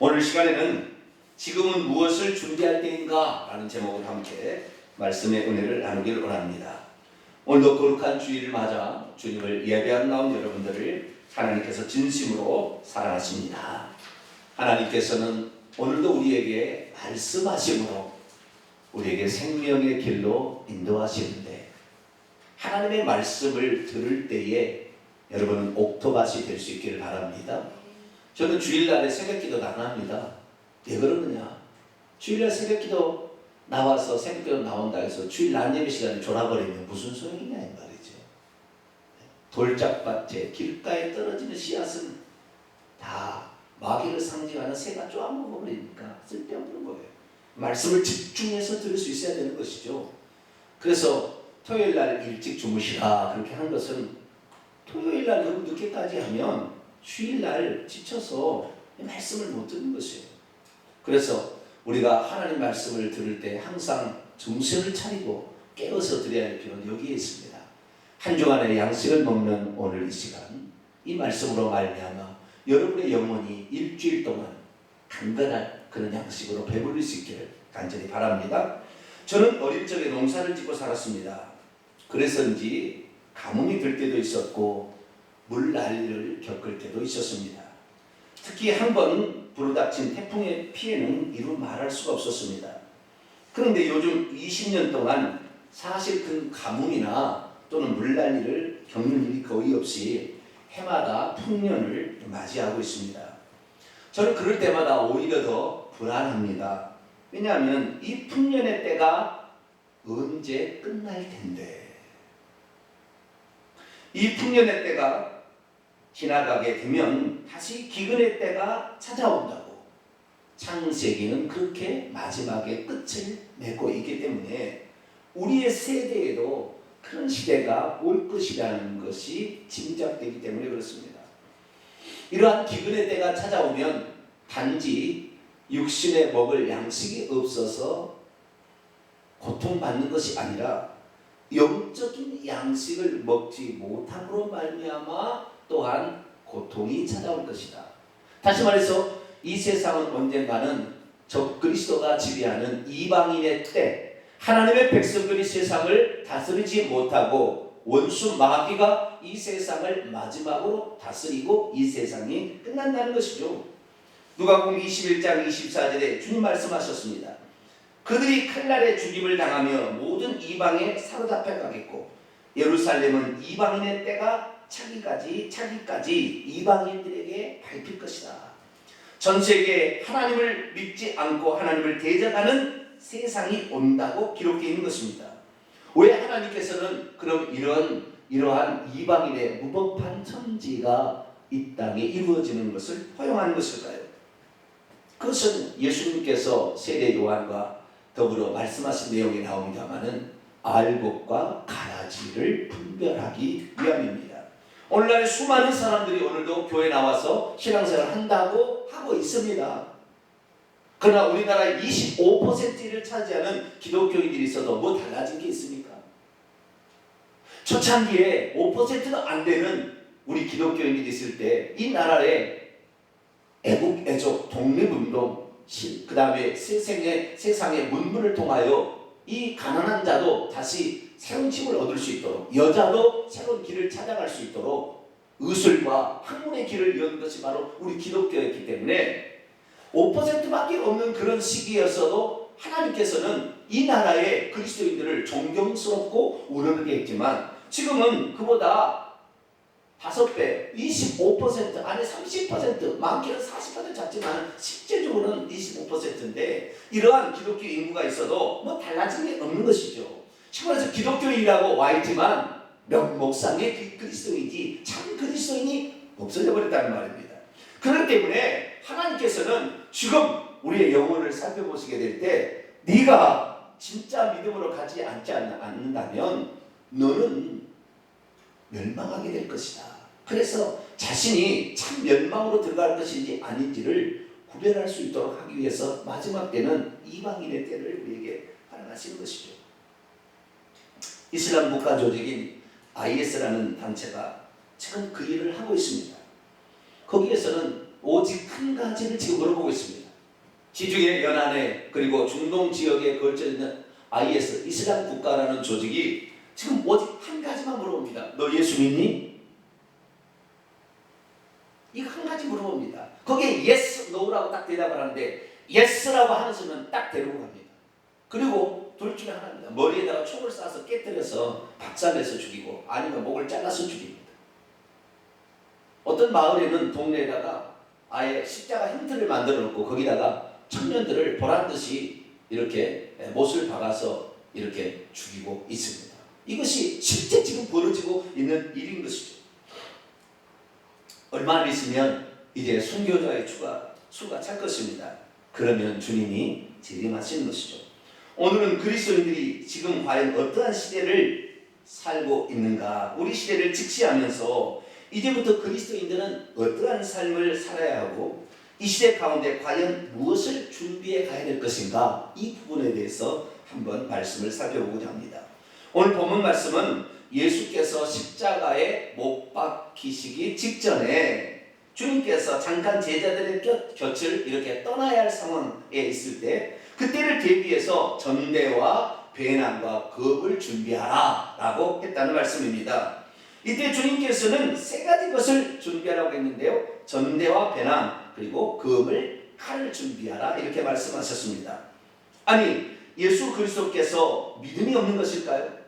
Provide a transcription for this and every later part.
오늘 시간에는 지금은 무엇을 준비할 때인가? 라는 제목으로 함께 말씀의 은혜를 나누기를 원합니다. 오늘도 거룩한 주일을 맞아 주님을 예배하러 나온 여러분들을 하나님께서 진심으로 사랑하십니다. 하나님께서는 오늘도 우리에게 말씀하심으로 우리에게 생명의 길로 인도하시는데, 하나님의 말씀을 들을 때에 여러분은 옥토밭이 될 수 있기를 바랍니다. 저는 주일날에 새벽기도 나갑니다. 왜 그러느냐? 주일날 새벽기도 나와서 새벽기도 나온다 해서 주일 낮 예배 시간을 졸아버리면 무슨 소용이냐 이 말이죠. 돌짝밭에 길가에 떨어지는 씨앗은 다 마귀를 상징하는 새가 쪼아먹어버리니까 쓸데없는 거예요. 말씀을 집중해서 들을 수 있어야 되는 것이죠. 그래서 토요일날 일찍 주무시라 그렇게 한 것은, 토요일날 너무 늦게까지 하면 주일날 지쳐서 말씀을 못 듣는 것이에요. 그래서 우리가 하나님 말씀을 들을 때 항상 정신을 차리고 깨어서 드려야 할 필요는 여기에 있습니다. 한 주간의 양식을 먹는 오늘 이 시간, 이 말씀으로 말미암아 여러분의 영혼이 일주일 동안 간단한 그런 양식으로 배부를 수 있기를 간절히 바랍니다. 저는 어릴 적에 농사를 짓고 살았습니다. 그래서인지 가뭄이 들 때도 있었고 물난리를 겪을 때도 있었습니다. 특히 한 번 불어닥친 태풍의 피해는 이루 말할 수가 없었습니다. 그런데 요즘 20년 동안 사실 큰 가뭄이나 또는 물난리를 겪는 일이 거의 없이 해마다 풍년을 맞이하고 있습니다. 저는 그럴 때마다 오히려 더 불안합니다. 왜냐하면 이 풍년의 때가 언제 끝날 텐데, 이 풍년의 때가 지나가게 되면 다시 기근의 때가 찾아온다고 창세기는 그렇게 마지막에 끝을 맺고 있기 때문에 우리의 세대에도 그런 시대가 올 것이라는 것이 짐작되기 때문에 그렇습니다. 이러한 기근의 때가 찾아오면 단지 육신에 먹을 양식이 없어서 고통받는 것이 아니라 영적인 양식을 먹지 못함으로 말미암아 또한 고통이 찾아올 것이다. 다시 말해서 이 세상은 언젠가는 적그리스도가 지배하는 이방인의 때, 하나님의 백성들이 세상을 다스리지 못하고 원수 마귀가 이 세상을 마지막으로 다스리고 이 세상이 끝난다는 것이죠. 누가복음 21장 24절에 주님 말씀하셨습니다. 그들이 칼날에 죽임을 당하며 모든 이방에 사로잡혀 가겠고 예루살렘은 이방인의 때가 차기까지 이방인들에게 밟힐 것이다. 전 세계에 하나님을 믿지 않고 하나님을 대적하는 세상이 온다고 기록되어 있는 것입니다. 왜 하나님께서는 그럼 이러한 이방인의 무법한 천지가 이 땅에 이루어지는 것을 허용하는 것일까요? 그것은 예수님께서 세례 요한과 더불어 말씀하신 내용이 나옵니다마는 알곡과 가라지를 분별하기 위함입니다. 오늘날에 수많은 사람들이 오늘도 교회 나와서 신앙생활을 한다고 하고 있습니다. 그러나 우리나라의 25%를 차지하는 기독교인들이 있어도 뭐 달라진 게 있습니까? 초창기에 5%도 안 되는 우리 기독교인들이 있을 때 이 나라에 애국, 애족, 독립운동, 그 다음에 세상의 문물을 통하여 이 가난한 자도 다시 새로운 힘을 얻을 수 있도록, 여자도 새로운 길을 찾아갈 수 있도록 의술과 학문의 길을 연 것이 바로 우리 기독교였기 때문에 5%밖에 없는 그런 시기였어도 하나님께서는 이 나라의 그리스도인들을 존경스럽고 우러르게 했지만 지금은 그보다 5배, 25% 아니 30%, 많게는 40% 잡지만 실제적으로는 25%인데 이러한 기독교 인구가 있어도 뭐 달라진 게 없는 것이죠. 그래서 기독교인이라고 와 있지만 명목상의 그리스도인이지 참 그리스도인이 없어져 버렸다는 말입니다. 그렇기 때문에 하나님께서는 지금 우리의 영혼을 살펴보시게 될 때 네가 진짜 믿음으로 가지 않는다면 너는 멸망하게 될 것이다. 그래서 자신이 참 멸망으로 들어갈 것인지 아닌지를 구별할 수 있도록 하기 위해서 마지막 때는 이방인의 때를 우리에게 허락하시는 것이죠. 이슬람 국가 조직인 IS라는 단체가 지금 그 일을 하고 있습니다. 거기에서는 오직 한 가지를 지금 물어보고 있습니다. 지중해 연안에 그리고 중동 지역에 걸쳐 있는 IS 이슬람 국가라는 조직이 지금 오직 한 가지만 물어봅니다. 너 예수 믿니? 이거 한 가지 물어봅니다. 거기에 yes, no라고 딱 대답을 하는데 yes라고 하는 수는 딱 데리고 갑니다. 그리고 둘 중에 하나입니다. 머리에다가 총을 쏴서 깨뜨려서 박살내서 죽이고 아니면 목을 잘라서 죽입니다. 어떤 마을에는 동네에다가 아예 십자가 형태를 만들어 놓고 거기다가 청년들을 보란듯이 이렇게 못을 박아서 이렇게 죽이고 있습니다. 이것이 실제 지금 벌어지고 있는 일인 것이죠. 얼마 안 있으면 이제 순교자의 수가 찰 것입니다. 그러면 주님이 재림하시는 것이죠. 오늘은 그리스도인들이 지금 과연 어떠한 시대를 살고 있는가, 우리 시대를 직시하면서 이제부터 그리스도인들은 어떠한 삶을 살아야 하고 이 시대 가운데 과연 무엇을 준비해 가야 될 것인가, 이 부분에 대해서 한번 말씀을 살펴보고자 합니다. 오늘 본문 말씀은 예수께서 십자가에 못 박히시기 직전에 주님께서 잠깐 제자들의 곁을 이렇게 떠나야 할 상황에 있을 때 그때를 대비해서 전대와 배난과 겁을 준비하라 라고 했다는 말씀입니다. 이때 주님께서는 세 가지 것을 준비하라고 했는데요. 전대와 배난 그리고 겁을 칼을 준비하라 이렇게 말씀하셨습니다. 아니 예수 그리스도께서 믿음이 없는 것일까요?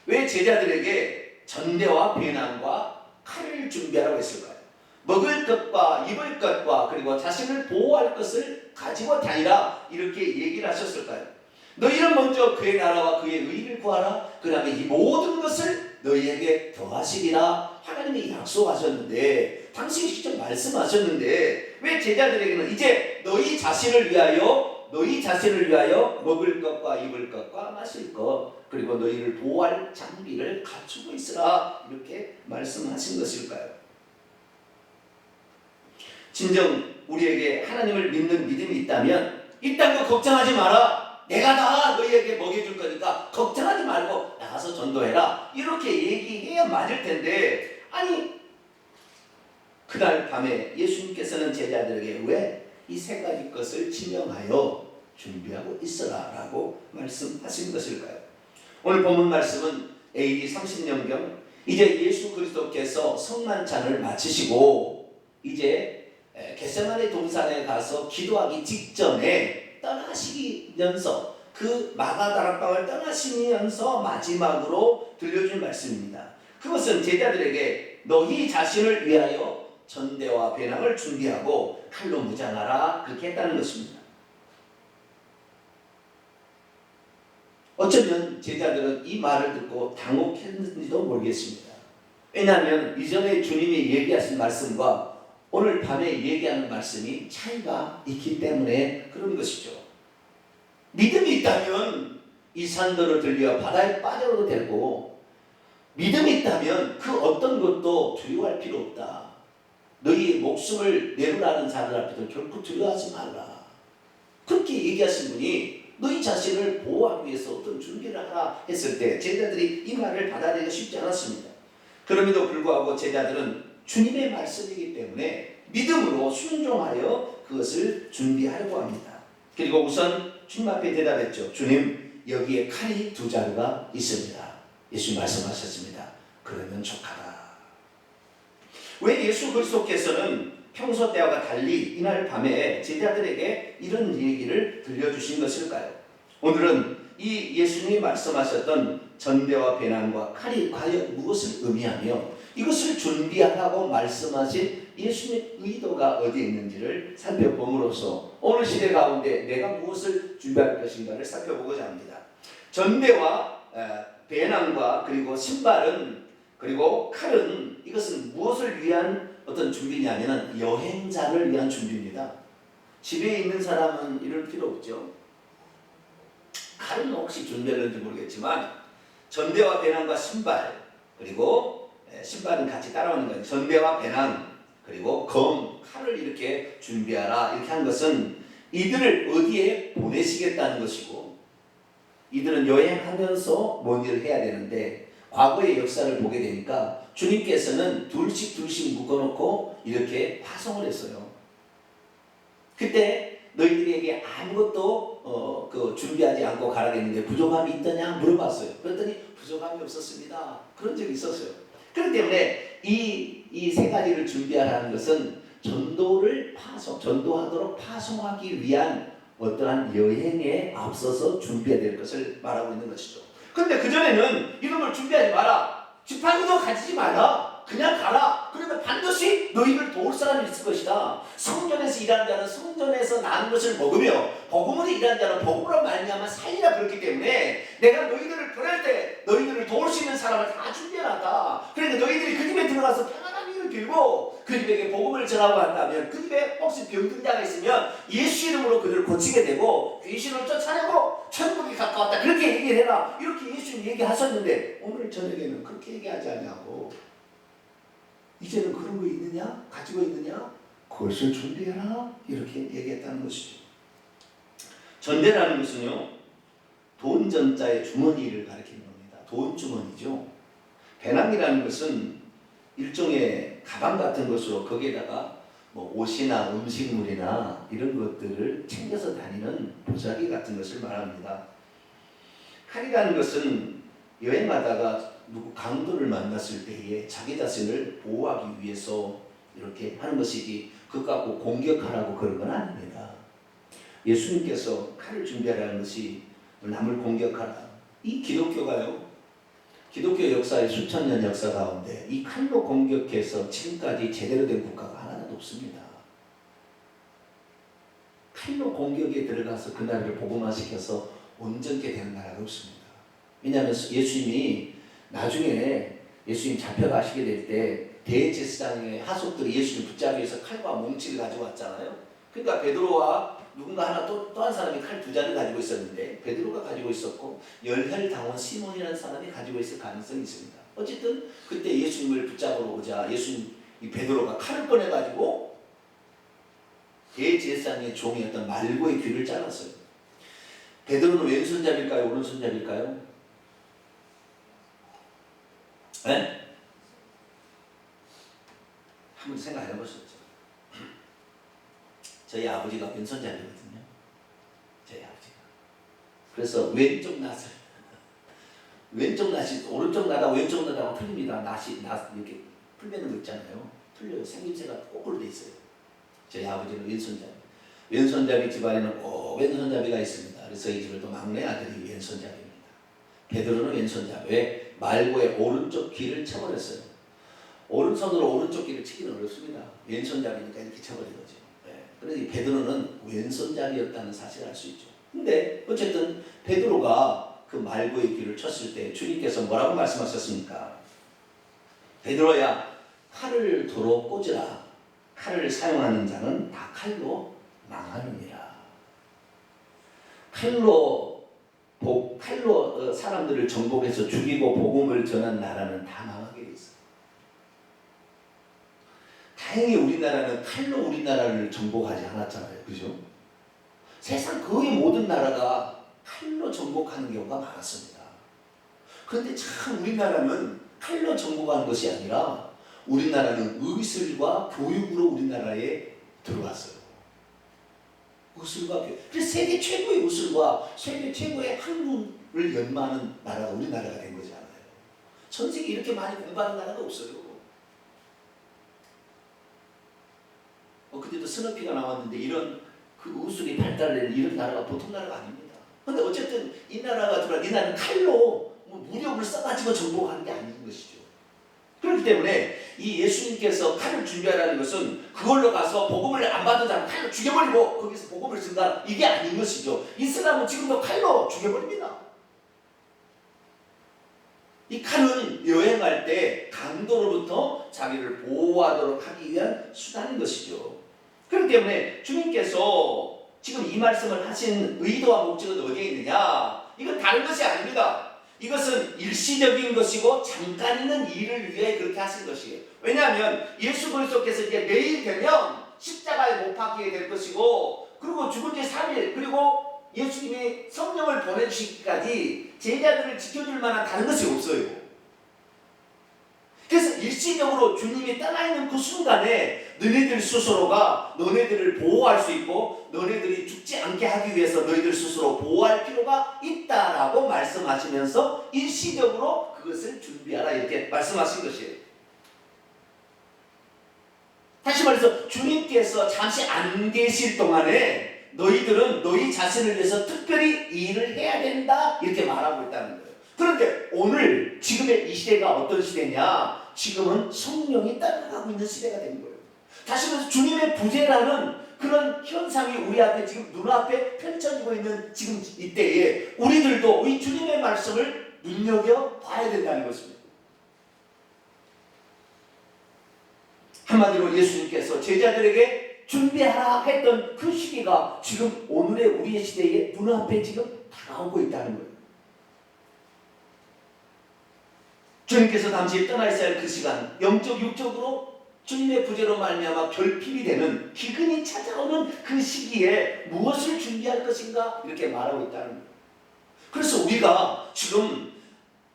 왜 제자들에게 전대와 배난과 칼을 준비하라고 했을까요? 먹을 것과 입을 것과 그리고 자신을 보호할 것을 가지고 다니라 이렇게 얘기를 하셨을까요? 너희는 먼저 그의 나라와 그의 의를 구하라. 그 다음에 이 모든 것을 너희에게 더하시리라 하나님이 약속하셨는데, 당신이 직접 말씀하셨는데 왜 제자들에게는 이제 너희 자신을 위하여 먹을 것과 입을 것과 마실 것 그리고 너희를 보호할 장비를 갖추고 있으라 이렇게 말씀하신 것일까요? 진정 우리에게 하나님을 믿는 믿음이 있다면 이딴 거 걱정하지 마라. 내가 다 너희에게 먹여줄 거니까 걱정하지 말고 나가서 전도해라. 이렇게 얘기해야 맞을 텐데, 아니 그날 밤에 예수님께서는 제자들에게 왜 이 세 가지 것을 지명하여 준비하고 있어라 라고 말씀하신 것일까요? 오늘 본문 말씀은 AD 30년경 이제 예수 그리스도께서 성만찬을 마치시고 이제 겟세마네 동산에 가서 기도하기 직전에 떠나시면서 그 마가다락방을 떠나시면서 마지막으로 들려준 말씀입니다. 그것은 제자들에게 너희 자신을 위하여 전대와 배낭을 준비하고 칼로 무장하라 그렇게 했다는 것입니다. 어쩌면 제자들은 이 말을 듣고 당혹했는지도 모르겠습니다. 왜냐하면 이전에 주님이 얘기하신 말씀과 오늘 밤에 얘기하는 말씀이 차이가 있기 때문에 그런 것이죠. 믿음이 있다면 이 산들을 들려 바다에 빠져도 되고, 믿음이 있다면 그 어떤 것도 두려워할 필요 없다. 너희 목숨을 내놓으라는 자들 앞에도 결코 두려워하지 말라. 그렇게 얘기하신 분이 너희 자신을 보호하기 위해서 어떤 준비를 하라 했을 때 제자들이 이 말을 받아들이기가 쉽지 않았습니다. 그럼에도 불구하고 제자들은 주님의 말씀이기 때문에 믿음으로 순종하여 그것을 준비하려고 합니다. 그리고 우선 주님 앞에 대답했죠. 주님, 여기에 칼이 2자루가 있습니다. 예수님 말씀하셨습니다. 그러면 족하다. 왜 예수 그리스도께서는 평소 때와 달리 이날 밤에 제자들에게 이런 얘기를 들려주신 것일까요? 오늘은 이 예수님이 말씀하셨던 전대와 배난과 칼이 과연 무엇을 의미하며 이것을 준비하라고 말씀하신 예수님의 의도가 어디에 있는지를 살펴봄으로써 오늘 시대 가운데 내가 무엇을 준비할 것인가를 살펴보고자 합니다. 전대와 배낭과 그리고 신발은 그리고 칼은 이것은 무엇을 위한 어떤 준비냐면 여행자를 위한 준비입니다. 집에 있는 사람은 이럴 필요 없죠. 칼은 혹시 준비했는지 모르겠지만 전대와 배낭과 신발, 그리고 신발은 같이 따라오는 거예요. 전대와 배낭 그리고 검, 칼을 이렇게 준비하라 이렇게 한 것은 이들을 어디에 보내시겠다는 것이고, 이들은 여행하면서 뭔 일을 해야 되는데 과거의 역사를 보게 되니까 주님께서는 둘씩 묶어놓고 이렇게 파송을 했어요. 그때 너희들에게 아무것도 준비하지 않고 가라겠는데 부족함이 있더냐 물어봤어요. 그랬더니 부족함이 없었습니다. 그런 적이 있었어요. 그렇기 때문에 이 세 가지를 준비하라는 것은 전도하도록 파송하기 위한 어떠한 여행에 앞서서 준비해야 될 것을 말하고 있는 것이죠. 그런데 그전에는 이런 걸 준비하지 마라. 지팡이도 가지지 마라. 그냥 가라. 그러면 반드시 너희를 도울 사람이 있을 것이다. 성전에서 일하는 자는 성전에서 나는 것을 먹으며 복음으로 일하는 자는 복음으로 말미암아 살리라. 그렇기 때문에 내가 너희들을 보낼 때 너희들을 도울 수 있는 사람을 다 준비해놨다. 그러니까 너희들이 그 집에 들어가서 편안한 일을 빌고 그 집에게 복음을 전하고 한다면 그 집에 혹시 병든 자가 있으면 예수 이름으로 그들을 고치게 되고 귀신을 쫓아내고 천국이 가까웠다. 그렇게 얘기를 해라. 이렇게 예수님 얘기하셨는데 오늘 저녁에는 그렇게 얘기하지 않냐고. 이제는 그런 거 있느냐? 가지고 있느냐? 그것을 준비해라. 이렇게 얘기했다는 것이죠. 전대라는 것은요, 돈 전자의 주머니를 가리키는 겁니다. 돈 주머니죠. 배낭이라는 것은 일종의 가방 같은 것으로 거기에다가 뭐 옷이나 음식물이나 이런 것들을 챙겨서 다니는 보자기 같은 것을 말합니다. 칼이라는 것은 여행하다가 누구 강도를 만났을 때에 자기 자신을 보호하기 위해서 이렇게 하는 것이지 그것 갖고 공격하라고 그런 건 아닙니다. 예수님께서 칼을 준비하라는 것이 남을 공격하라. 이 기독교가요, 기독교 역사의 수천 년 역사 가운데 이 칼로 공격해서 지금까지 제대로 된 국가가 하나도 없습니다. 칼로 공격에 들어가서 그 나라를 복음화시켜서 온전케 되는 나라가 없습니다. 왜냐하면 예수님이 나중에 예수님 잡혀가시게 될 때 대제사장의 하속들이 예수님 붙잡기 위해서 칼과 몽치를 가지고 왔잖아요. 그러니까 베드로와 누군가 하나 또 한 사람이 칼 두 자를 가지고 있었는데 베드로가 가지고 있었고 열혈당원 시몬이라는 사람이 가지고 있을 가능성이 있습니다. 어쨌든 그때 예수님을 붙잡으러 오자 예수님 이 베드로가 칼을 꺼내가지고 대제사장의 종이었던 말고의 귀를 잘랐어요. 베드로는 왼손잡일까요? 오른손잡일까요? 네? 한번 생각해 보셨죠? 저희 아버지가 왼손잡이거든요. 저희 아버지가. 그래서 왼쪽 낫을 왼쪽 낫이 오른쪽 낫하고 왼쪽 낫하고 틀립니다. 낫이 이렇게 풀매는 거 있잖아요. 틀려요. 생김새가 거꾸로 돼 있어요. 저희 아버지는 왼손잡이. 왼손잡이 집안에는 꼭 왼손잡이가 있습니다. 그래서 이 집을 또 막내 아들이 왼손잡이입니다. 베드로는 왼손잡이. 왜? 말고의 오른쪽 귀를 쳐버렸어요. 오른손으로 오른쪽 귀를 치기는 어렵습니다. 왼손잡이니까 이렇게 쳐버린 거죠. 그래서 베드로는 왼손잡이였다는 사실을 알 수 있죠. 근데 어쨌든 베드로가 그 말고의 귀를 쳤을 때 주님께서 뭐라고 말씀하셨습니까? 베드로야, 칼을 도로 꽂으라. 칼을 사용하는 자는 다 칼로 망하느니라. 칼로 사람들을 정복해서 죽이고 복음을 전한 나라는 다 망하게 돼 있어요. 다행히 우리나라는 칼로 우리나라를 정복하지 않았잖아요. 그죠? 세상 거의 모든 나라가 칼로 정복하는 경우가 많았습니다. 그런데 참 우리나라는 칼로 정복하는 것이 아니라 우리나라는 의술과 교육으로 우리나라에 들어왔어요. 의술과 교육. 그래서 세계 최고의 의술과 세계 최고의 학문을 연마하는 나라가 우리나라가 된 거잖아요. 전 세계 이렇게 많이 공부하는 나라가 없어요. 그때도 스너피가 나왔는데 이런 그 의술이 발달된 이런 나라가 보통 나라가 아닙니다. 그런데 어쨌든 이 나라가 이 나라는 칼로 무력을 써가지고 정복하는 게 아닌 것이죠. 그렇기 때문에 이 예수님께서 칼을 준비하라는 것은 그걸로 가서 복음을 안 받은 사람 칼로 죽여버리고 거기서 복음을 쓴다, 이게 아닌 것이죠. 이슬람은 지금도 칼로 죽여버립니다. 이 칼은 여행할 때 강도로부터 자기를 보호하도록 하기 위한 수단인 것이죠. 그렇기 때문에 주님께서 지금 이 말씀을 하신 의도와 목적은 어디에 있느냐? 이건 다른 것이 아닙니다. 이것은 일시적인 것이고 잠깐 있는 일을 위해 그렇게 하신 것이에요. 왜냐하면 예수 그리스도께서 이제 내일 되면 십자가에 못 박히게 될 것이고, 그리고 죽은 지 3일, 그리고 예수님이 성령을 보내주시기까지 제자들을 지켜줄 만한 다른 것이 없어요. 그래서 일시적으로 주님이 떠나 있는 그 순간에 너네들 스스로가 너네들을 보호할 수 있고 너네들이 죽지 않게 하기 위해서 너희들 스스로 보호할 필요가 있다라고 말씀하시면서 일시적으로 그것을 준비하라 이렇게 말씀하신 것이에요. 다시 말해서 주님께서 잠시 안 계실 동안에 너희들은 너희 자신을 위해서 특별히 일을 해야 된다 이렇게 말하고 있다는 거예요. 그런데 오늘 지금의 이 시대가 어떤 시대냐? 지금은 성령이 떠나가고 있는 시대가 된 거예요. 다시 말해서 주님의 부재라는 그런 현상이 우리 앞에 지금 눈앞에 펼쳐지고 있는 지금 이때에 우리들도 이 주님의 말씀을 눈여겨봐야 된다는 것입니다. 한마디로 예수님께서 제자들에게 준비하라 했던 그 시기가 지금 오늘의 우리의 시대에 눈앞에 지금 다가오고 있다는 거예요. 주님께서 당시 떠나 있어야 할 그 시간, 영적 육적으로 주님의 부재로 말미암아 결핍이 되는 기근이 찾아오는 그 시기에 무엇을 준비할 것인가 이렇게 말하고 있다는 거예요. 그래서 우리가 지금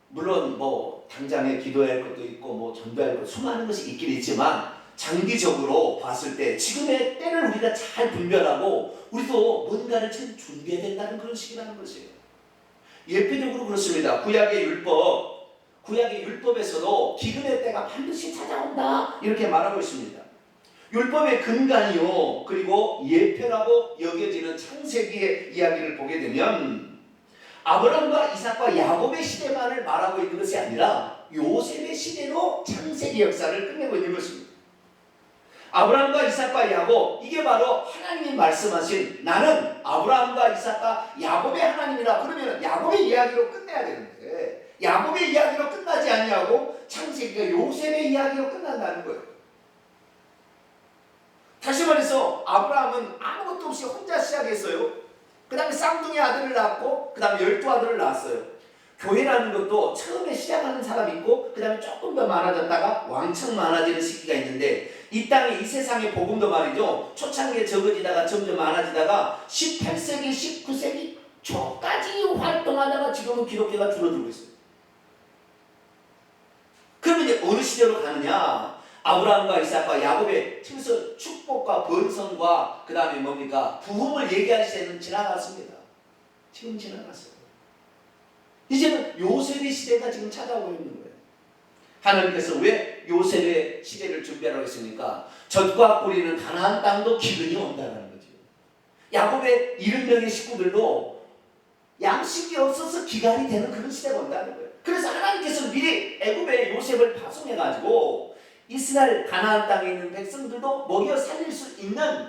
물론 뭐 당장에 기도해야 할 것도 있고 뭐 전도할 것 수많은 것이 있긴 있지만 장기적으로 봤을 때 지금의 때를 우리가 잘 분별하고 우리도 뭔가를 참 준비해야 된다는 그런 시기라는 것이에요. 예표적으로 그렇습니다. 구약의 율법에서도 기근의 때가 반드시 찾아온다 이렇게 말하고 있습니다. 율법의 근간이요 그리고 예표라고 여겨지는 창세기의 이야기를 보게 되면 아브라함과 이삭과 야곱의 시대만을 말하고 있는 것이 아니라 요셉의 시대로 창세기 역사를 끝내고 있는 것입니다. 아브라함과 이삭과 야곱, 이게 바로 하나님이 말씀하신 나는 아브라함과 이삭과 야곱의 하나님이라. 그러면 야곱의 이야기로 끝내야 되는데 야곱의 이야기로 끝나지 아니하고 창세기가 요셉의 이야기로 끝난다는 거예요. 다시 말해서 아브라함은 아무것도 없이 혼자 시작했어요. 그 다음에 쌍둥이 아들을 낳았고 그 다음에 12아들을 낳았어요. 교회라는 것도 처음에 시작하는 사람이 있고 그 다음에 조금 더 많아졌다가 왕창 많아지는 시기가 있는데 이 땅에 이 세상의 복음도 말이죠. 초창기에 적어지다가 점점 많아지다가 18세기 19세기 초까지 활동하다가 지금은 기독교가 줄어들고 있어요. 그러면 이제 어느 시대로 가느냐? 아브라함과 이삭과 야곱의 그래서 축복과 번성과 그 다음에 뭡니까? 부흥을 얘기할 시대는 지나갔습니다. 지금 지나갔어요. 이제는 요셉의 시대가 지금 찾아오고 있는 거예요. 하나님께서 왜 요셉의 시대를 준비하라고 했습니까? 젖과 꿀이는 가나안 땅도 기근이 온다는 거죠. 야곱의 70명의 식구들도 양식이 없어서 기간이 되는 그런 시대가 온다는 거예요. 그래서 하나님께서 미리 애굽의 요셉을 파송해가지고 이스라엘 가나안 땅에 있는 백성들도 먹여 살릴 수 있는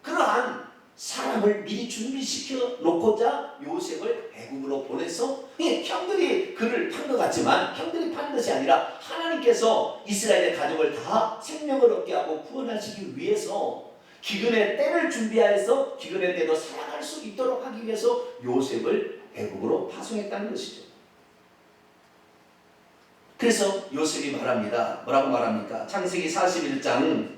그러한 사람을 미리 준비시켜 놓고자 요셉을 애굽으로 보내서 형들이 그를 판 것 같지만 형들이 판 것이 아니라 하나님께서 이스라엘의 가족을 다 생명을 얻게 하고 구원하시기 위해서 기근의 때를 준비하여서 기근의 때도 살아갈 수 있도록 하기 위해서 요셉을 애굽으로 파송했다는 것이죠. 그래서 요셉이 말합니다. 뭐라고 말합니까? 창세기 41장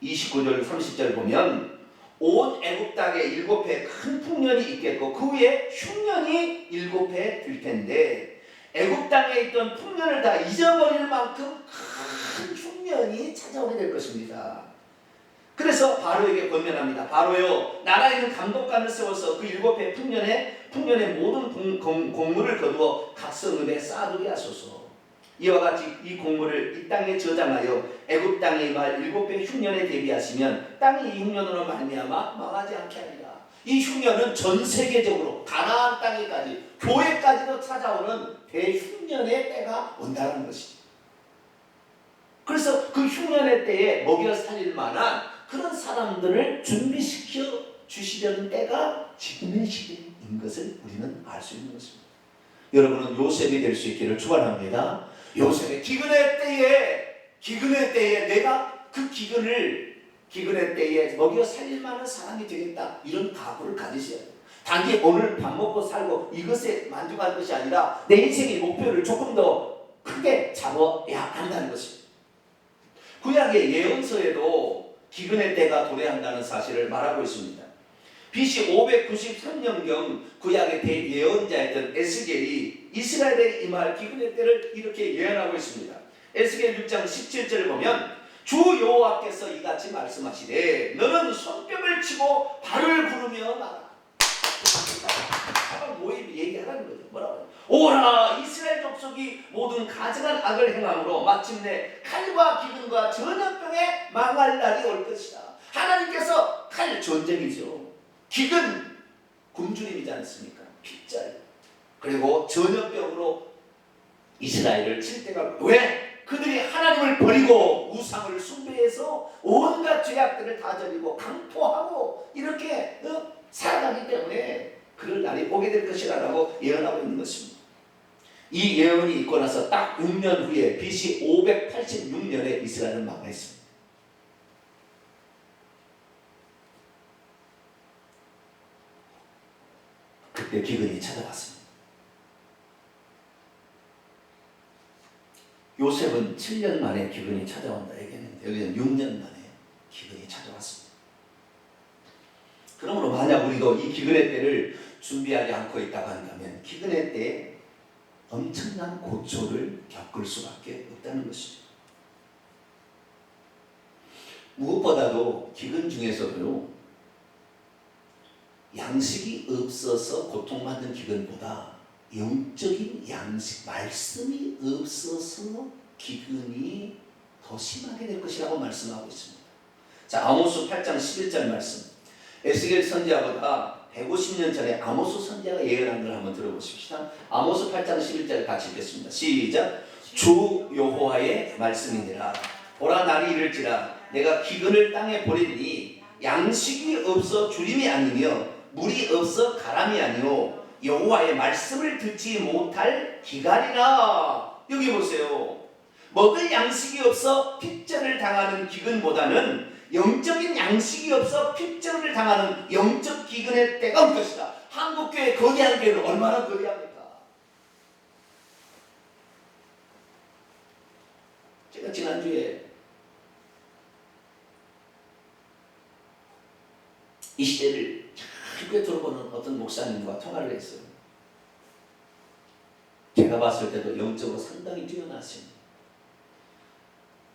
29절 30절 보면 온 애굽 땅에 7해 큰 풍년이 있겠고 그 후에 흉년이 7해 될 텐데 애굽 땅에 있던 풍년을 다 잊어버릴 만큼 큰 흉년이 찾아오게 될 것입니다. 그래서 바로에게 권면합니다. 바로요, 나라에 있는 감독관을 세워서 그 7해 풍년의 모든 곡물을 거두어 각 성읍에 쌓아두게 하소서. 이와 같이 이 곡물을 이 땅에 저장하여 애굽 땅에 임할 7해 흉년에 대비하시면 땅이 이 흉년으로 말미암아 망하지 않게 하리라. 이 흉년은 전 세계적으로 가나안 땅에까지 교회까지도 찾아오는 대흉년의 때가 온다는 것이죠. 그래서 그 흉년의 때에 먹여 살릴 만한 그런 사람들을 준비시켜 주시려는 때가 지금의 시대인 것을 우리는 알 수 있는 것입니다. 여러분은 요셉이 될 수 있기를 축원합니다. 요셉의 기근의 때에 내가 그 기근의 때에 먹여 살릴 만한 사람이 되겠다, 이런 각오를 가지셔야 돼요. 단지 오늘 밥 먹고 살고 이것에 만족할 것이 아니라 내 인생의 목표를 조금 더 크게 잡아야 한다는 것입니다. 구약의 예언서에도 기근의 때가 도래한다는 사실을 말하고 있습니다. BC 593년경 구약의 대예언자였던 에스겔이 이스라엘에 임할 기근의 때를 이렇게 예언하고 있습니다. 에스겔 6장 17절을 보면 주 여호와께서 이같이 말씀하시되 너는 손뼉을 치고 발을 구르며 나가라. 모임 얘기하라는 거죠. 뭐라고? 오라 이스라엘 족속이 모든 가증한 악을 행함으로 마침내 칼과 기근과 전염병에 망할 날이 올 것이다. 하나님께서 칼 전쟁이죠. 기근 굶주림이지 않습니까? 핏살. 그리고 전염병으로 이스라엘을 칠 때가 왜? 그들이 하나님을 버리고 우상을 숭배해서 온갖 죄악들을 다 저지르고 강포하고 이렇게 살아가기 때문에 그럴 날이 오게 될 것이라고 예언하고 있는 것입니다. 이 예언이 있고 나서 딱 6년 후에 BC 586년에 이스라엘은 망했습니다. 그때 기근이 찾아왔습니다. 요셉은 7년 만에 기근이 찾아온다 얘기했는데 여기는 6년 만에 기근이 찾아왔습니다. 그러므로 만약 우리도 이 기근의 때를 준비하지 않고 있다고 한다면 기근의 때에 엄청난 고초를 겪을 수밖에 없다는 것이죠. 무엇보다도 기근 중에서도 양식이 없어서 고통받는 기근보다 영적인 양식, 말씀이 없어서 기근이 더 심하게 될 것이라고 말씀하고 있습니다. 자, 아모스 8장 11절 말씀. 에스겔 선지자보다 150년 전에 아모스 선지자가 예언한 걸 한번 들어보십시다. 아모스 8장 11절 같이 읽겠습니다. 시작. 주 여호와의 말씀이니라. 보라 날이 이를지라 내가 기근을 땅에 보리니 양식이 없어 주림이 아니며 물이 없어 가람이 아니오 여호와의 말씀을 듣지 못할 기간이라. 여기 보세요. 먹을 양식이 없어 핍전을 당하는 기근보다는 영적인 양식이 없어 핍전을 당하는 영적 기근의 때가 올 것이다. 한국교회 거대한 교회는 얼마나 거대합니까? 제가 지난주에 이 시대를 잘 들어보는 어떤 목사님과 통화를 했어요. 제가 봤을 때도 영적으로 상당히 뛰어나십니다.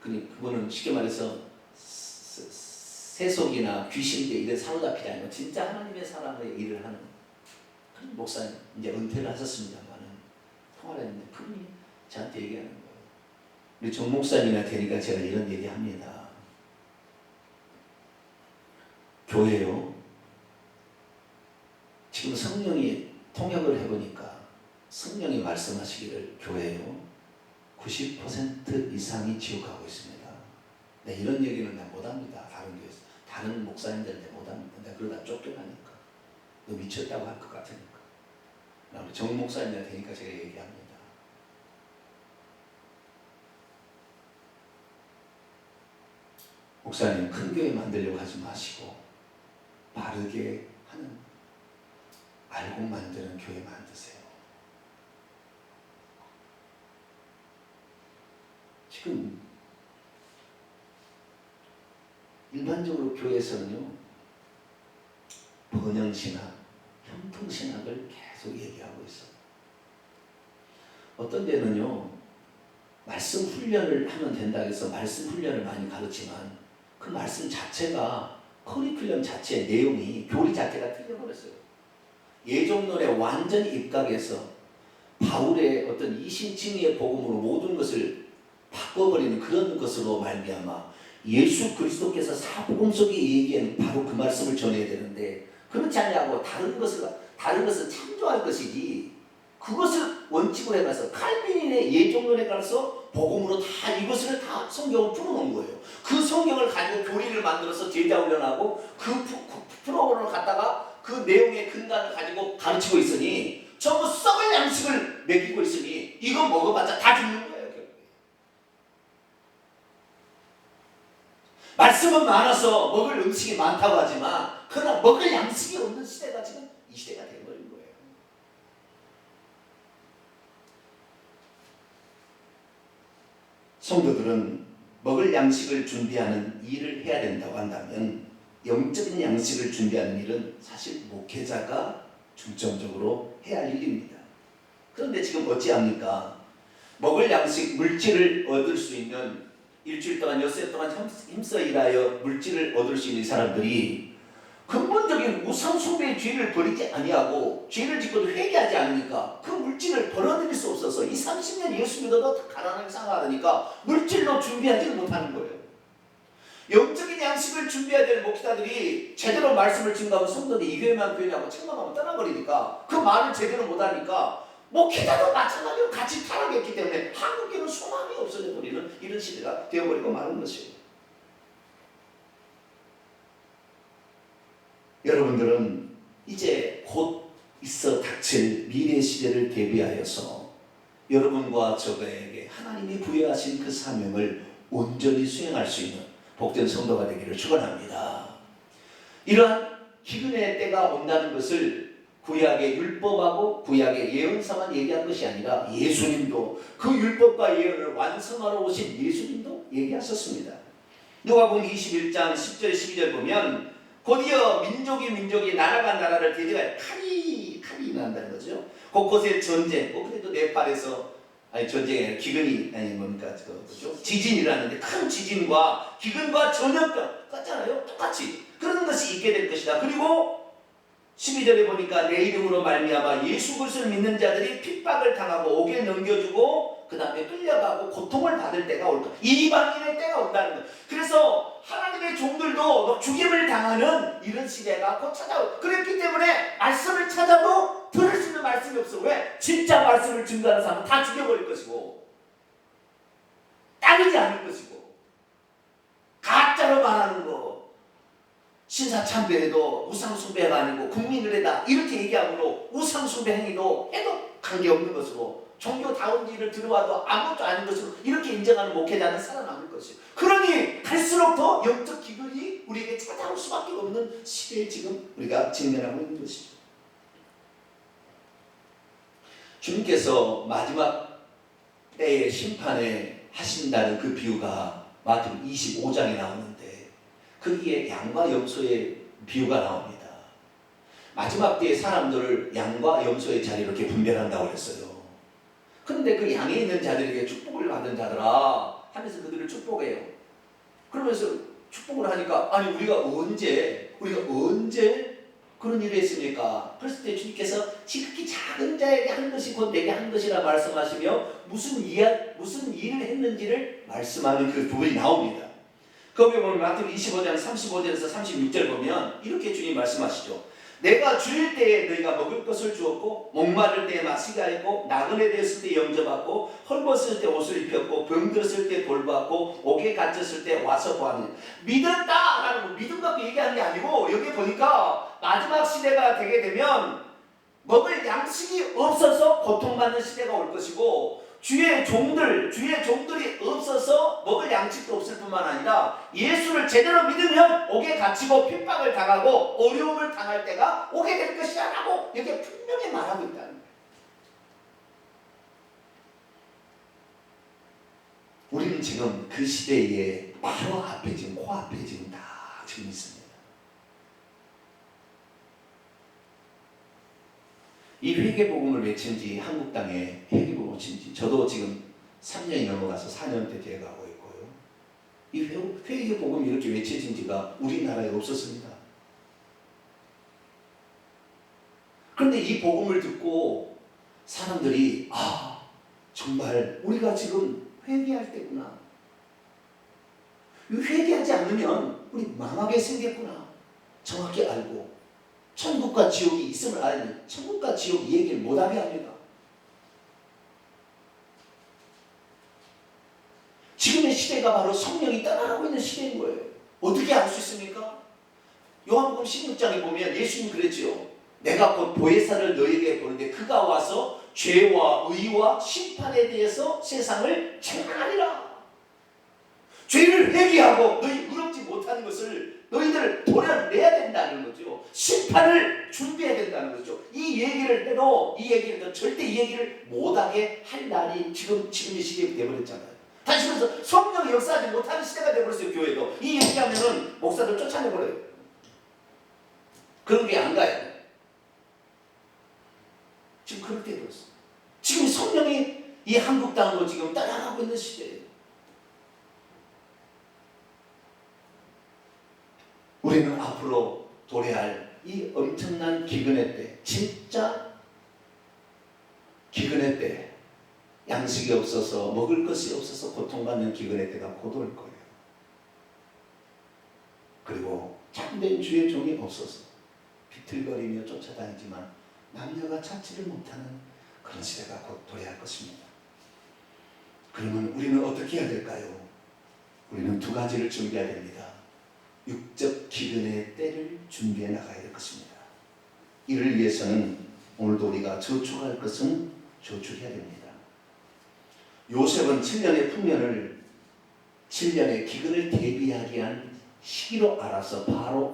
그분은 쉽게 말해서 세속이나 귀신계 이런 사로잡히지 아니고 진짜 하나님의 사람의 일을 하는 그런 목사님, 이제 은퇴를 하셨습니다만은 통화를 했는데 그분이 저한테 얘기하는 거예요. 우리 정 목사님이나 되니까 제가 이런 얘기합니다. 교회요, 지금 성령이 통역을 해보니까 성령이 말씀하시기를 교회요 90% 이상이 지옥 가고 있습니다. 네, 이런 얘기는 내가 못합니다. 다른 교회에서 다른 목사님들한테 못합니다. 내가 그러다 쫓겨나니까 너 미쳤다고 할 것 같으니까. 우리 정 목사님이 되니까 제가 얘기합니다. 목사님 큰 교회 만들려고 하지 마시고 바르게 하는 알고 만드는 교회 만드세요. 지금 일반적으로 교회에서는요 번영신학, 형통신학을 계속 얘기하고 있어요. 어떤 데는요 말씀 훈련을 하면 된다고 해서 말씀 훈련을 많이 가르치지만 그 말씀 자체가 커리큘럼 자체의 내용이 교리 자체가 틀려버렸어요. 예종론에 완전히 입각해서 바울의 어떤 이신칭의의 복음으로 모든 것을 바꿔버리는 그런 것으로 말미암아 예수 그리스도께서 사복음 속에 얘기하는 바로 그 말씀을 전해야 되는데 그렇지 않냐고 다른 것을 참조할 것이지 그것을 원칙으로 해가서 칼빈인의 예종론에 가서 복음으로 다 이것을 다 성경을 풀어놓은 거예요. 그 성경을 가지고 교리를 만들어서 제자 훈련하고 그 프로그램을 갖다가 그 내용의 근간을 가지고 가르치고 있으니 전부 썩을 양식을 먹이고 있으니 이거 먹어봤자 다 죽는 거예요. 결국에. 말씀은 많아서 먹을 음식이 많다고 하지만 그러나 먹을 양식이 없는 시대가 지금 이 시대가 되어버린 거예요. 성도들은 먹을 양식을 준비하는 일을 해야 된다고 한다면 영적인 양식을 준비하는 일은 사실 목회자가 중점적으로 해야 할 일입니다. 그런데 지금 어찌합니까? 먹을 양식, 물질을 얻을 수 있는 일주일 동안 엿새 동안 힘써 일하여 물질을 얻을 수 있는 사람들이 근본적인 우상숭배의 죄를 버리지 아니하고 죄를 짓고도 회개하지 않으니까 그 물질을 벌어들일 수 없어서 이 30년 예수 믿어도 가난하게 살아가니까 물질로 준비하지는 못하는 거예요. 영적인 양식을 준비해야 되는 목회자들이 제대로 말씀을 증거하면 성도들이 이 교회만 교회냐고 책망하면 떠나버리니까 그 말을 제대로 못하니까 목회자도 마찬가지로 같이 타락했기 때문에 한국교회는 소망이 없어져 버리는 이런 시대가 되어버리고 마는 것이에요. 여러분들은 이제 곧 있어 닥칠 미래 시대를 대비하여서 여러분과 저에게 하나님이 부여하신 그 사명을 온전히 수행할 수 있는 복된 성도가 되기를 축원합니다. 이러한 기근의 때가 온다는 것을 구약의 율법하고 구약의 예언서만 얘기한 것이 아니라 예수님도 그 율법과 예언을 완성하러 오신 예수님도 얘기하셨습니다. 누가복음 21장 10절 12절 보면 곧이어 민족이 나라가 나라를 대적할 칼이 난다는 거죠. 곳곳에 전쟁, 그래도 네팔에서 전쟁이 아니라 기근이 뭡니까 그죠? 지진이라는데 큰 지진과 기근과 전염병 같잖아요. 똑같이 그런 것이 있게 될 것이다. 그리고 12절에 보니까 내 이름으로 말미암아 예수 그리스도를 믿는 자들이 핍박을 당하고 옥에 넘겨주고 그 다음에 끌려가고 고통을 받을 때가 올 것. 이방인의 때가 온다는 것. 그래서 하나님의 종들도 죽임을 당하는 이런 시대가 곧 찾아올. 그랬기 때문에 말씀을 찾아도 들을 수 있는 말씀이 없어. 왜? 진짜 말씀을 증거하는 사람은 다 죽여버릴 것이고 따르지 않을 것이고 가짜로 말하는 거 신사참배해도 우상숭배가 아니고 국민을 해다 이렇게 얘기하므로 우상숭배 행위도 해도 관계없는 것으로 종교다운 일을 들어와도 아무것도 아닌 것으로 이렇게 인정하는 목회자는 살아남을 것이에요. 그러니 갈수록 더 영적 기근이 우리에게 찾아올 수밖에 없는 시대에 지금 우리가 직면하고 있는 것이죠. 주님께서 마지막 때의 심판에 하신다는 그 비유가 마태복음 25장에 나오는데 거기에 양과 염소의 비유가 나옵니다. 마지막 때에 사람들을 양과 염소의 자리로 이렇게 분별한다고 했어요. 그런데 그 양에 있는 자들에게 축복을 받은 자들아 하면서 그들을 축복해요. 그러면서 축복을 하니까 아니 우리가 언제 그런 일을 했습니까? 그랬을 때 주님께서 지극히 작은 자에게 한 것이 곧 내게 한 것이라 말씀하시며 무슨 일을 했는지를 말씀하는 그 부분이 나옵니다. 거기에 보면 마태복음 25장 35절에서 36절 보면 이렇게 주님 말씀하시죠. 내가 주일 때에 너희가 먹을 것을 주었고 목마를 때에 마시게 하였고 나그네 되었을 때 영접하고 헐벗을 때 옷을 입혔고 병들었을 때 돌보았고 옥에 갇혔을 때 와서 보았느냐. 믿었다라는 거 믿음 갖고 얘기하는 게 아니고 여기 보니까 마지막 시대가 되게 되면 먹을 양식이 없어서 고통받는 시대가 올 것이고 주의 종들이 없어서 먹을 양식도 없을 뿐만 아니라 예수를 제대로 믿으면 옥에 갇히고 핍박을 당하고 어려움을 당할 때가 오게 될 것이다 라고 여기 분명히 말하고 있다는 거예요. 우리는 지금 그 시대에 바로 앞에 지금 코앞에 지금 다 지금 있습니다. 이 회개복음을 외친 지 한국 땅에 회개복음을 외친 지 저도 지금 3년이 넘어가서 4년째 되어가고 있고요. 이 회개복음이 이렇게 외쳐진 지가 우리나라에 없었습니다. 그런데 이 복음을 듣고 사람들이 정말 우리가 지금 회개할 때구나. 회개하지 않으면 우리 망하게 생겼구나. 정확히 알고 천국과 지옥이 있음을 알면 천국과 지옥 얘기를 못하게 합니다. 지금의 시대가 바로 성령이 떠나가고 있는 시대인 거예요. 어떻게 알 수 있습니까? 요한복음 16장에 보면 예수님 그랬지요. 내가 곧 보혜사를 너에게 보는데 그가 와서 죄와 의와 심판에 대해서 세상을 책망하리라. 죄를 회개하고 너희 의롭지 못하는 것을 너희들 도려내야 된다는 거죠. 심판을 준비해야 된다는 거죠. 이 얘기를 해도 절대 이 얘기를 못하게 할 날이 지금의 시대가 되어버렸잖아요. 다시 말해서 성령이 역사하지 못하는 시대가 되어버렸어요. 교회도. 이 얘기하면은 목사들 쫓아내버려요. 그런 게 안 가요. 지금 그렇게 되어버렸어요. 지금 성령이 이 한국 땅으로 지금 따라가고 있는 시대예요. 우리는 앞으로 도래할 이 엄청난 기근의 때, 진짜 기근의 때, 양식이 없어서 먹을 것이 없어서 고통받는 기근의 때가 곧 올 거예요. 그리고 참된 주의 종이 없어서 비틀거리며 쫓아다니지만 남녀가 찾지를 못하는 그런 시대가 곧 도래할 것입니다. 그러면 우리는 어떻게 해야 될까요? 우리는 두 가지를 준비해야 됩니다. 육적 기근의 때를 준비해 나가야 될 것입니다. 이를 위해서는 오늘도 우리가 저축할 것은 저축해야 됩니다. 요셉은 7년의 풍년을 7년의 기근을 대비하기 위한 시기로 알아서 바로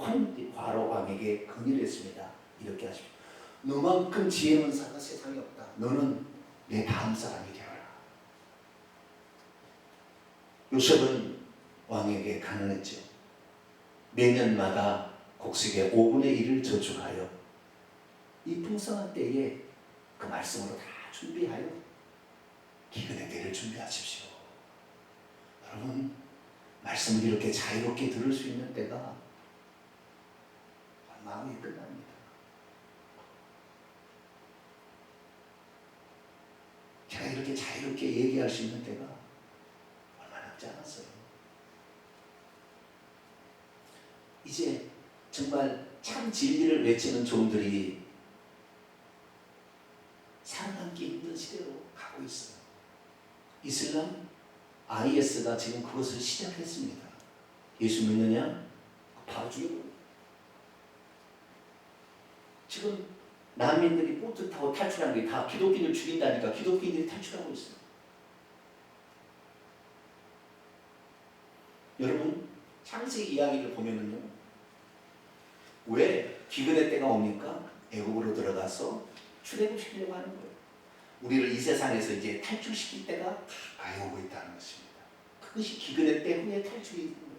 왕에게 건의를 했습니다. 이렇게 하십시오. 너만큼 지혜로운 사가 세상에 없다. 너는 내 다음 사람이 되어라. 요셉은 왕에게 간언했죠. 매년마다 곡식의 5분의 1을 저축하여 이 풍성한 때에 그 말씀으로 다 준비하여 기근의 때를 준비하십시오. 여러분, 말씀을 이렇게 자유롭게 들을 수 있는 때가 마음이 끝납니다. 제가 이렇게 자유롭게 얘기할 수 있는 때가 얼마 남지 않았어요. 이제 정말 참 진리를 외치는 종들이 살아남기 힘든 시대로 가고 있어요. 이슬람, IS가 지금 그것을 시작했습니다. 예수 믿느냐? 바로 죽여버려요. 지금 난민들이 보트 타고 탈출한 게 다 기독교인을 죽인다니까 기독교인들이 탈출하고 있어요. 여러분, 창세기 이야기를 보면은요, 왜 기근의 때가 옵니까? 애국으로 들어가서 출애굽시키려고 하는 거예요. 우리를 이 세상에서 이제 탈출시킬 때가 다 가해오고 있다는 것입니다. 그것이 기근의 때 후에 탈출이 있는 거예요.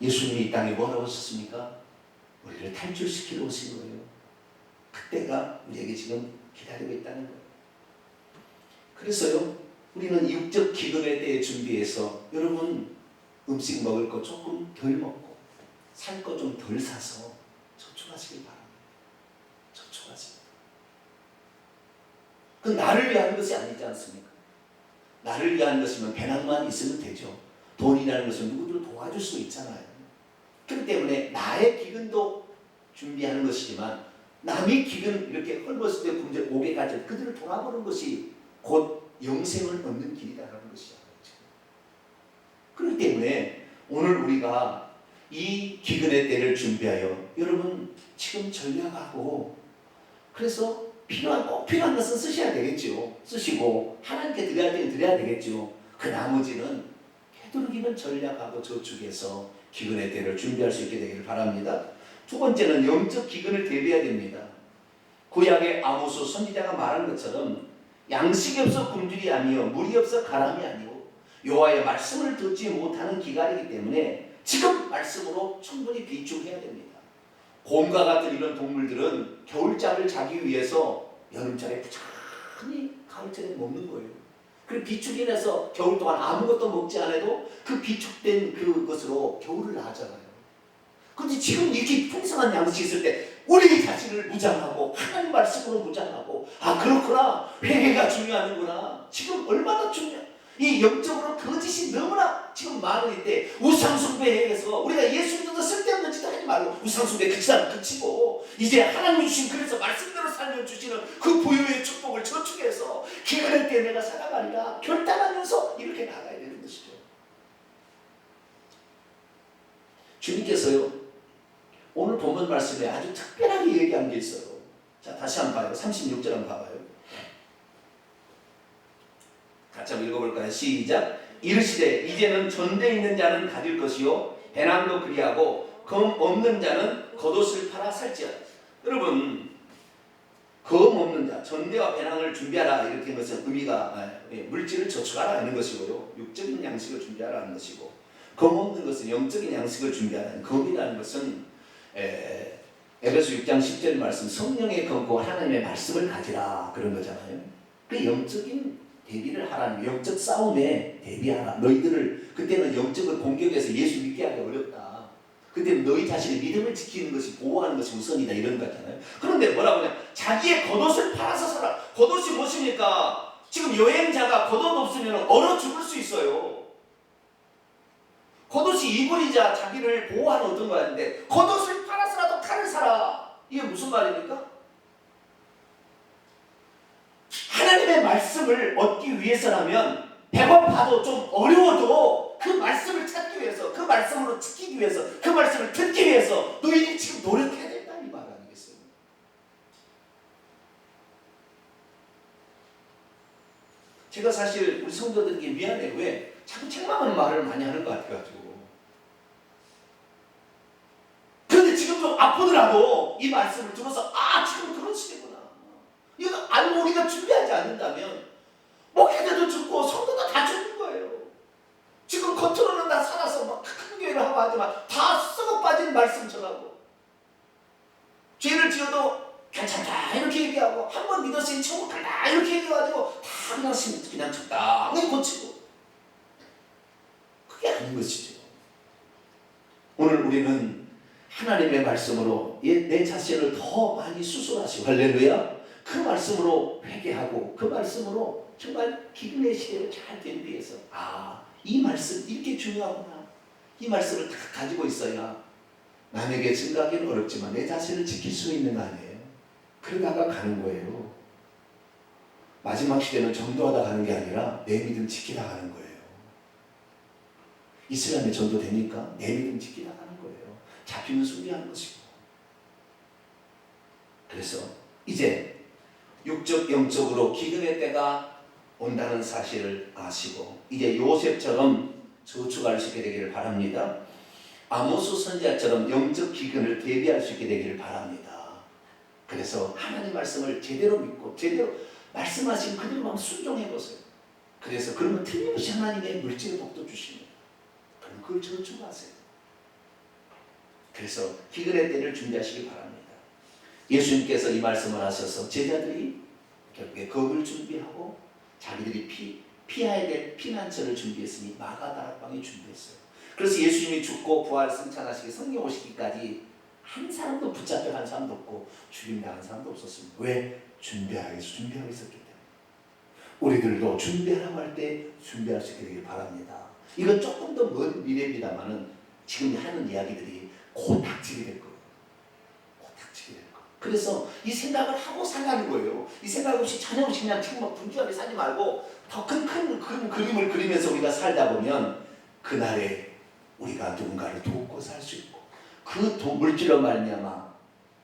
예수님이 이 땅에 뭐라고 하셨습니까? 우리를 탈출시키러 오신 거예요. 그때가 우리에게 지금 기다리고 있다는 거예요. 그래서요, 우리는 육적 기근의 때에 준비해서 여러분 음식 먹을 거 조금 덜 먹고 살 거 좀 덜 사서 저축하시길 바랍니다. 저축하세요. 그 나를 위한 것이 아니지 않습니까? 나를 위한 것이면 배낭만 있으면 되죠. 돈이라는 것은 누구를 도와줄 수 있잖아요. 그렇기 때문에 나의 기근도 준비하는 것이지만 남의 기근 이렇게 헐벗을 때 문제 오게 가져 그들을 돌아보는 것이 곧 영생을 얻는 길이다라는 것이죠. 그렇기 때문에 오늘 우리가 이 기근의 때를 준비하여 여러분 지금 전략하고 그래서 꼭 필요한 것은 쓰셔야 되겠죠. 쓰시고 하나님께 드려야 할 때는 드려야 되겠죠. 그 나머지는 되도록이면 전략하고 저축해서 기근의 때를 준비할 수 있게 되기를 바랍니다. 두 번째는 영적 기근을 대비해야 됩니다. 구약의 아모스 선지자가 말한 것처럼 양식이 없어 굶주리 아니요 물이 없어 가람이 아니요 여호와의 말씀을 듣지 못하는 기갈이기 때문에 지금 말씀으로 충분히 비축해야 됩니다. 곰과 같은 이런 동물들은 겨울잠을 자기 위해서 여름철에 부지런히 가을철에 먹는 거예요. 그리고 비축해내서 겨울 동안 아무것도 먹지 않아도 그 비축된 그것으로 겨울을 나잖아요. 그런데 지금 이렇게 풍성한 양식이 있을 때 우리 자신을 무장하고 하나님 말씀으로 무장하고 그렇구나 회개가 중요하는구나. 지금 얼마나 이 영적으로 거짓이 너무나 지금 많은데 우상숭배해서 우리가 예수 믿어도 쓸데없는 짓 하지 말고 우상숭배 그치고 이제 하나님 주신 그래서 말씀대로 살려주시는 그 부유의 축복을 저축해서 기근할 때 내가 살아가리라 결단하면서 이렇게 나가야 되는 것이죠. 주님께서요 오늘 본문 말씀에 아주 특별하게 얘기한 게 있어요. 자, 다시 한번 봐요. 36절 한번 봐봐요. 같이 한번 읽어볼까요? 시작. 이르시되 이제는 전대 있는 자는 가질 것이요 배낭도 그리하고 검 없는 자는 겉옷을 팔아 살지어다. 여러분 검 없는 자, 전대와 배낭을 준비하라 이렇게 한 것은 의미가 물질을 저축하라 하는 것이고요. 육적인 양식을 준비하라 하는 것이고 검 없는 것은 영적인 양식을 준비하라는 검이라는 것은 에베소 6장 10절 말씀, 성령의 검고 하나님의 말씀을 가지라 그런 거잖아요. 그 영적인 대비를 하라는, 영적 싸움에 대비하라. 너희들을, 그때는 영적을 공격해서 예수 믿게 하기 어렵다. 그때는 너희 자신의 믿음을 지키는 것이, 보호하는 것이 우선이다, 이런 거잖아요. 그런데 뭐라고 하냐, 자기의 겉옷을 팔아서 살아. 겉옷이 무엇입니까? 지금 여행자가 겉옷 없으면 얼어 죽을 수 있어요. 겉옷이 이불이자 자기를 보호하는 어떤 거였는데, 겉옷을 팔아서라도 칼을 사라. 이게 무슨 말입니까? 하나님의 말씀을 얻기 위해서라면 배고파도 좀 어려워도 그 말씀을 찾기 위해서, 그 말씀으로 지키기 위해서, 그 말씀을 듣기 위해서 너희들이 지금 노력해야 된다, 이 말 아니겠어요? 제가 사실 우리 성도들에게 미안해요. 왜? 자꾸 책망하는 말을 많이 하는 것 같아가지고. 그런데 지금 좀 아프더라도 이 말씀을 들어서, 아, 지금 그런 시대구나. 이거 알고 우리가 준비하지 않는다면 목회자도 죽고 성도도 다 죽는 거예요. 지금 겉으로는 다 살아서 막 큰 교회를 하고 하지만 다 썩어 빠진 말씀 전하고, 죄를 지어도 괜찮다 이렇게 얘기하고, 한 번 믿었으니 천국 간다 이렇게 얘기해가지고 다 그냥 적당히 고치고, 그게 아닌 것이죠. 오늘 우리는 하나님의 말씀으로 내 자신을 더 많이 수술하시고, 할렐루야, 그 말씀으로 회개하고, 그 말씀으로 정말 기근의 시대를 잘 대비해서, 아, 이 말씀 이렇게 중요하구나, 이 말씀을 다 가지고 있어야 남에게 증가하기는 어렵지만 내 자신을 지킬 수 있는 거 아니에요. 그러다가 가는 거예요. 마지막 시대는 전도하다 가는 게 아니라 내 믿음 지키다 가는 거예요. 이슬람의 전도 됩니까? 내 믿음 지키다 가는 거예요. 잡히면 숭배하는 것이고. 그래서 이제 육적 영적으로 기근의 때가 온다는 사실을 아시고, 이제 요셉처럼 저축할 수 있게 되기를 바랍니다. 아모스 선지자처럼 영적 기근을 대비할 수 있게 되기를 바랍니다. 그래서 하나님 말씀을 제대로 믿고 제대로 말씀하신 그대로만 순종해 보세요. 그래서 그러면 틀림없이 하나님의 물질의 복도 주십니다. 그럼 그걸 저축하세요. 그래서 기근의 때를 준비하시기 바랍니다. 예수님께서 이 말씀을 하셔서 제자들이 결국에 겁을 준비하고 자기들이 피해야 될 피난처를 준비했으니 마가다락방에 준비했어요. 그래서 예수님이 죽고 부활 승천하시기, 성령 오시기까지 한 사람도 붙잡혀 간 사람도 없고 죽임당한 사람도 없었습니다. 왜? 준비하고 있었기 때문에. 우리들도 준비하라고 할 때 준비할 수 있게 되길 바랍니다. 이건 조금 더 먼 미래입니다만은 지금 하는 이야기들이 곧 닥치게 될 거예요. 곧 닥치게 될 거예요. 그래서 이 생각을 하고 살라는 거예요. 이 생각 없이 전혀 없이 그냥 지금 막 분주하게 살지 말고 더 큰 그림을 그리면서 우리가 살다 보면 그날에 우리가 누군가를 돕고 살 수 있고, 그 물질로 말미암아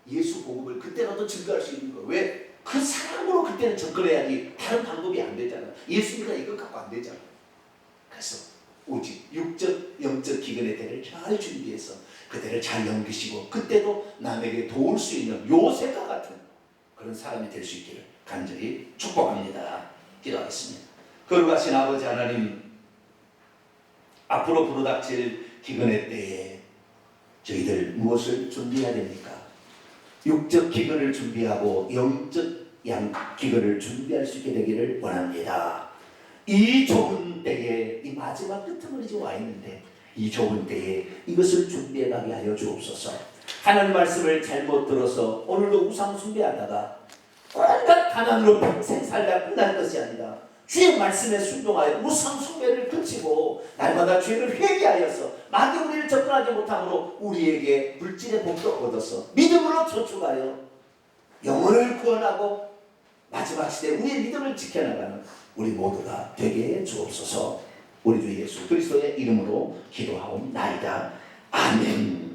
예수 복음을 그때라도 증거할 수 있는 거예요. 왜? 그 사랑으로 그때는 접근해야지 다른 방법이 안 되잖아요. 예수니까 이것 갖고 안 되잖아요. 그래서 오직 육적 영적 기근의 때를 잘 준비해서 그때를 잘 넘기시고, 그때도 남에게 도울 수 있는 요셉과 같은 그런 사람이 될 수 있기를 간절히 축복합니다. 기도하겠습니다. 거룩하신 아버지 하나님, 앞으로 불어닥칠 기근의 때에 저희들 무엇을 준비해야 됩니까? 육적 기근을 준비하고 영적 기근을 준비할 수 있게 되기를 원합니다. 이 좁은 때에, 이 마지막 끄트머리 지금 와 있는데 이 좁은 때에 이것을 준비해 가게 하여 주옵소서. 하나님 말씀을 잘못 들어서 오늘도 우상 숭배하다가 온갖 가난으로 평생 살다 끝날 것이 아니라 주의 말씀에 순종하여 우상 숭배를 그치고 날마다 죄를 회개하여서 마귀 우리를 접근하지 못함으로 우리에게 물질의 복도 얻어서 믿음으로 저축하여 영혼을 구원하고 마지막 시대에 우리의 믿음을 지켜나가는 우리 모두가 되게 해 주옵소서. 우리 주 예수 그리스도의 이름으로 기도하옵나이다. 아멘.